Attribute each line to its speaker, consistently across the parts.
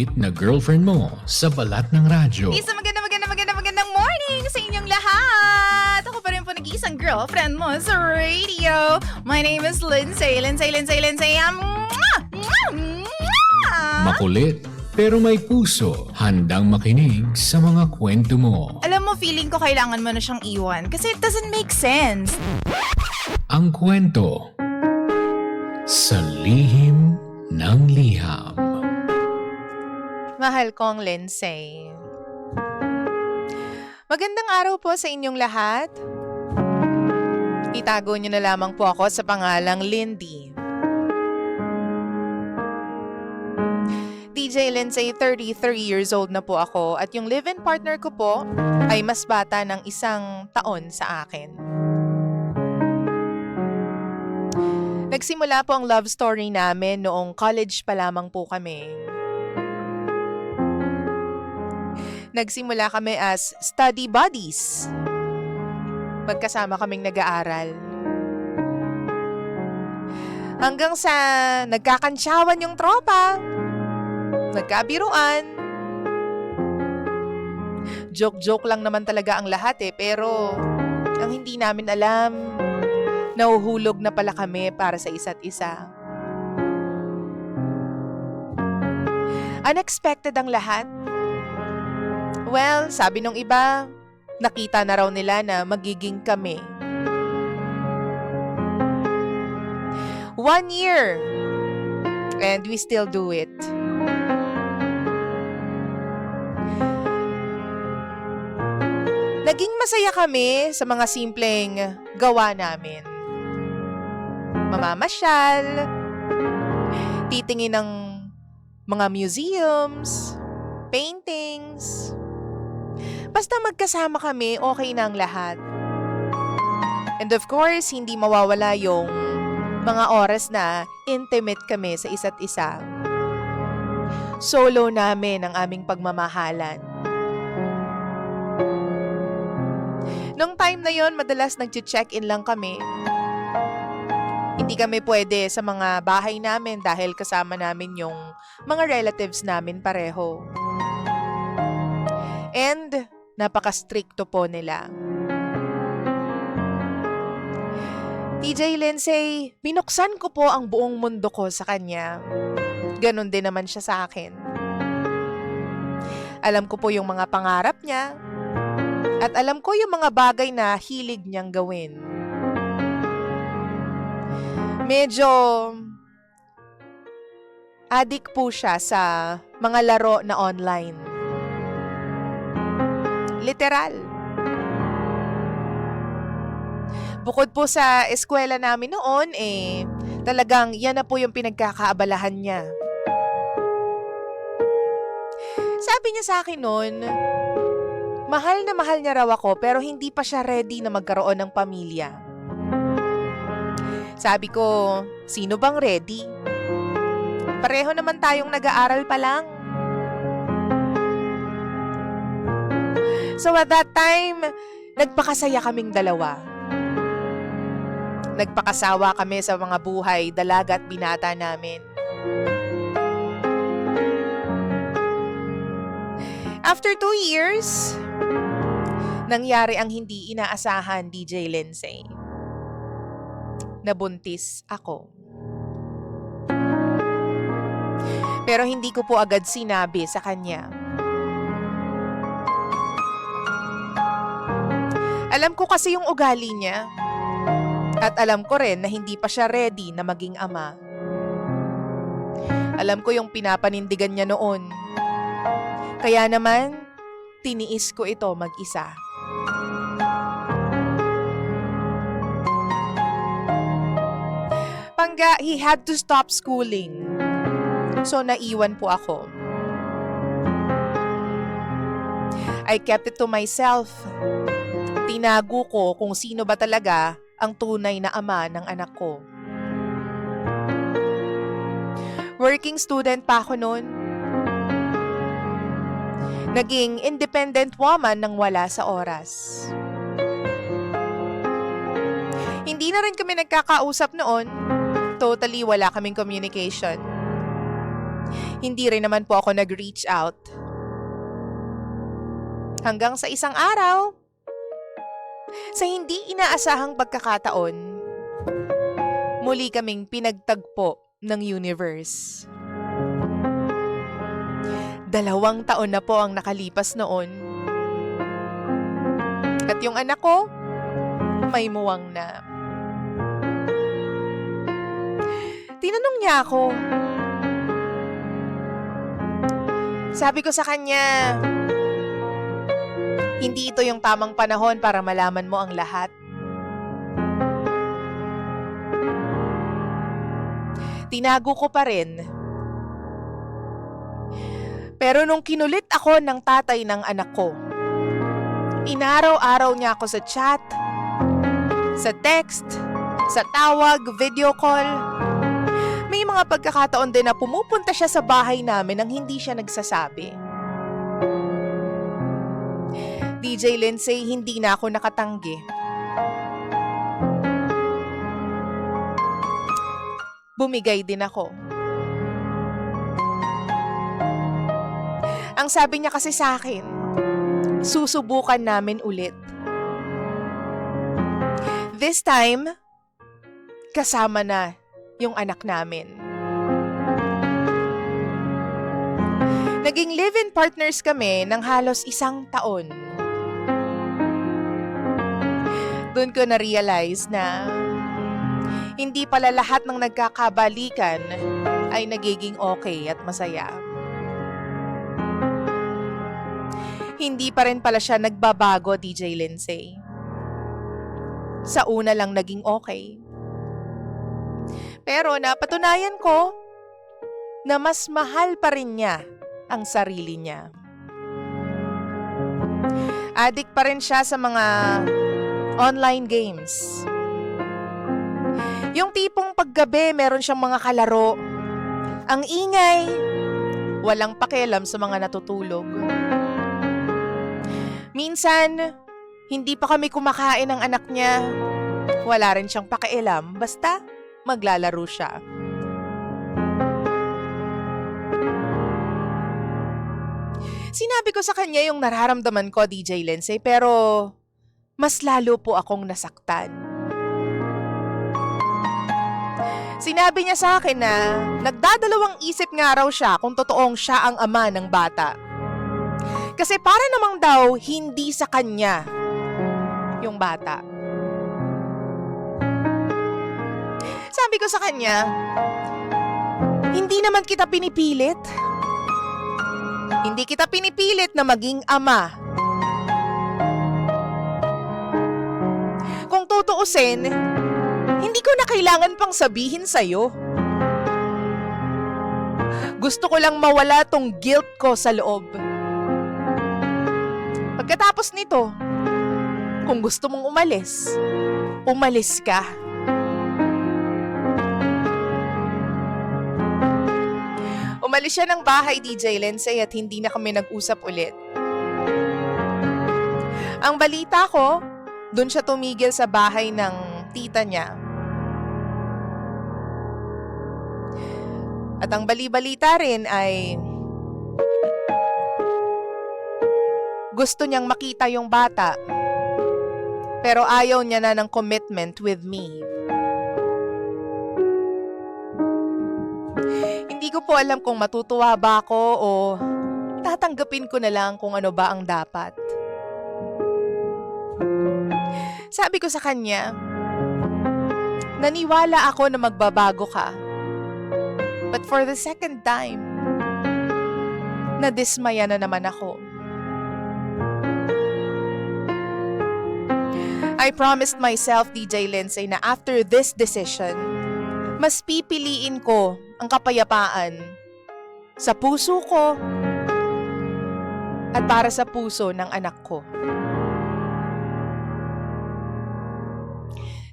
Speaker 1: makulit na girlfriend mo sa balat ng radyo.
Speaker 2: Isang magandang morning sa inyong lahat! Ako pa rin po nag-iisang girlfriend mo sa radio. My name is Lindsay.
Speaker 1: Makulit pero may puso, handang makinig sa mga kwento mo.
Speaker 2: Alam mo, feeling ko kailangan mo na siyang iwan kasi it doesn't make sense.
Speaker 1: Ang kwento sa lihim ng liham.
Speaker 2: Mahal kong Lindsay. Magandang araw po sa inyong lahat. Itago niyo na lamang po ako sa pangalang Lindy. DJ Lindsay, 33 years old na po ako at yung live-in partner ko po ay mas bata ng 1 taon sa akin. Nagsimula po ang love story namin noong college pa lamang po kami. Nagsimula kami as study buddies. Magkasama kaming nag-aaral. Hanggang sa nagkakantsawan yung tropa. Nagkabiruan. Joke-joke lang naman talaga ang lahat pero ang hindi namin alam, nahuhulog na pala kami para sa isa't isa. Unexpected ang lahat. Well, sabi nung iba, nakita na raw nila na magiging kami. 1 year. And we still do it. Naging masaya kami sa mga simpleng gawa namin. Mamamasyal, titingin ng mga museums, paintings. Basta magkasama kami, okay na ang lahat. And of course, hindi mawawala yung mga oras na intimate kami sa isa't isa. Solo namin ang aming pagmamahalan. Nung time na yon, madalas nag-check-in lang kami. Hindi kami pwede sa mga bahay namin dahil kasama namin yung mga relatives namin pareho. And napaka-stricto po nila. DJ Lindsay, binuksan ko po ang buong mundo ko sa kanya. Ganon din naman siya sa akin. Alam ko po yung mga pangarap niya. At alam ko yung mga bagay na hilig niyang gawin. Medyo addict po siya sa mga laro na online. Literal. Bukod po sa eskwela namin noon, talagang yan na po yung pinagkakaabalahan niya. Sabi niya sa akin noon, mahal na mahal niya raw ako pero hindi pa siya ready na magkaroon ng pamilya. Sabi ko, sino bang ready? Pareho naman tayong nag-aaral pa lang. So at that time, nagpakasaya kaming dalawa. Nagpakasawa kami sa mga buhay, dalaga at binata namin. After 2 years, nangyari ang hindi inaasahan, DJ Lindsay. Nabuntis ako. Pero hindi ko po agad sinabi sa kanya. Alam ko kasi yung ugali niya. At alam ko rin na hindi pa siya ready na maging ama. Alam ko yung pinapanindigan niya noon. Kaya naman, tiniis ko ito mag-isa. Pangga, he had to stop schooling. So, naiwan po ako. I kept it to myself. Tinago ko kung sino ba talaga ang tunay na ama ng anak ko. Working student pa ako noon. Naging independent woman nang wala sa oras. Hindi na rin kami nagkakausap noon. Totally wala kaming communication. Hindi rin naman po ako nag-reach out. Hanggang sa isang araw, sa hindi inaasahang pagkakataon, muli kaming pinagtagpo ng universe. 2 taon na po ang nakalipas noon. At yung anak ko, may muwang na. Tinanong niya ako. Sabi ko sa kanya, hindi ito yung tamang panahon para malaman mo ang lahat. Tinago ko pa rin. Pero nung kinulit ako ng tatay ng anak ko, inaraw-araw niya ako sa chat, sa text, sa tawag, video call. May mga pagkakataon din na pumupunta siya sa bahay namin nang hindi siya nagsasabi. DJ Lindsay, hindi na ako nakatanggi. Bumigay din ako. Ang sabi niya kasi sa akin, susubukan namin ulit. This time, kasama na yung anak namin. Naging live-in partners kami ng halos 1 taon. Doon ko na-realize na hindi pala lahat ng nagkakabalikan ay nagiging okay at masaya. Hindi pa rin pala siya nagbabago, DJ Lindsay. Sa una lang naging okay. Pero napatunayan ko na mas mahal pa rin niya ang sarili niya. Addict pa rin siya sa mga online games. Yung tipong paggabi meron siyang mga kalaro. Ang ingay, walang pakialam sa mga natutulog. Minsan, hindi pa kami kumakain ng anak niya. Wala rin siyang pakialam, basta maglalaro siya. Sinabi ko sa kanya yung nararamdaman ko, DJ Lindsay, pero mas lalo po akong nasaktan. Sinabi niya sa akin na nagdadalawang isip nga raw siya kung totoong siya ang ama ng bata. Kasi para namang daw hindi sa kanya yung bata. Sabi ko sa kanya, hindi naman kita pinipilit. Hindi kita pinipilit na maging ama. Kung tutuusin, hindi ko na kailangan pang sabihin sa'yo. Gusto ko lang mawala tong guilt ko sa loob. Pagkatapos nito, kung gusto mong umalis, umalis ka. Umalis siya ng bahay, DJ Lindsay, at hindi na kami nag-usap ulit. Ang balita ko, doon siya tumigil sa bahay ng tita niya. At ang bali-balita rin ay gusto niyang makita yung bata, pero ayaw niya na ng commitment with me. Hindi ko po alam kung matutuwa ba ako o tatanggapin ko na lang kung ano ba ang dapat. Sabi ko sa kanya, naniwala ako na magbabago ka. But for the second time, nadismaya na naman ako. I promised myself, DJ Lindsay, na after this decision, mas pipiliin ko ang kapayapaan sa puso ko at para sa puso ng anak ko.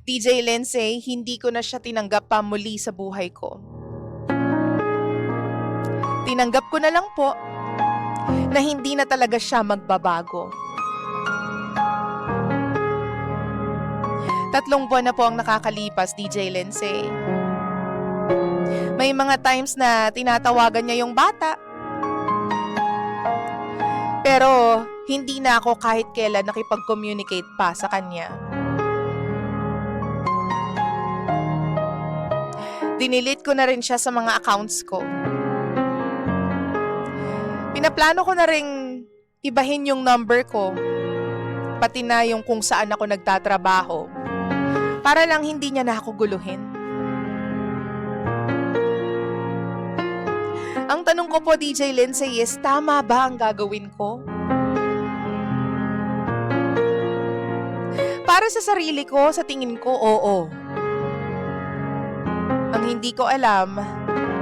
Speaker 2: DJ Lindsay, hindi ko na siya tinanggap pa muli sa buhay ko. Tinanggap ko na lang po na hindi na talaga siya magbabago. 3 buwan na po ang nakakalipas, DJ Lindsay. May mga times na tinatawagan niya yung bata. Pero hindi na ako kahit kailan nakipag-communicate pa sa kanya. Dinilit ko na rin siya sa mga accounts ko. Pinaplano ko na ring ibahin yung number ko, pati na yung kung saan ako nagtatrabaho, para lang hindi niya na ako guluhin. Ang tanong ko po, DJ Lindsay, is tama ba ang gagawin ko? Para sa sarili ko, sa tingin ko, oo. Ang hindi ko alam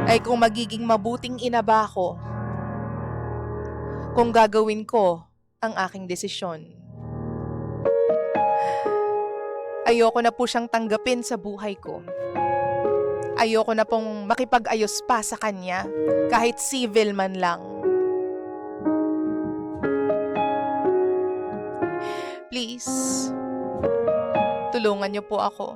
Speaker 2: ay kung magiging mabuting ina ba ako kung gagawin ko ang aking desisyon. Ayoko na po siyang tanggapin sa buhay ko. Ayoko na pong makipag-ayos pa sa kanya, kahit civil man lang. Please, tulungan niyo po ako.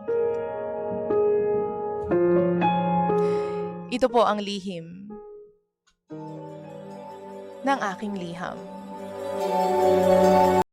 Speaker 2: Ito po ang lihim ng aking liham.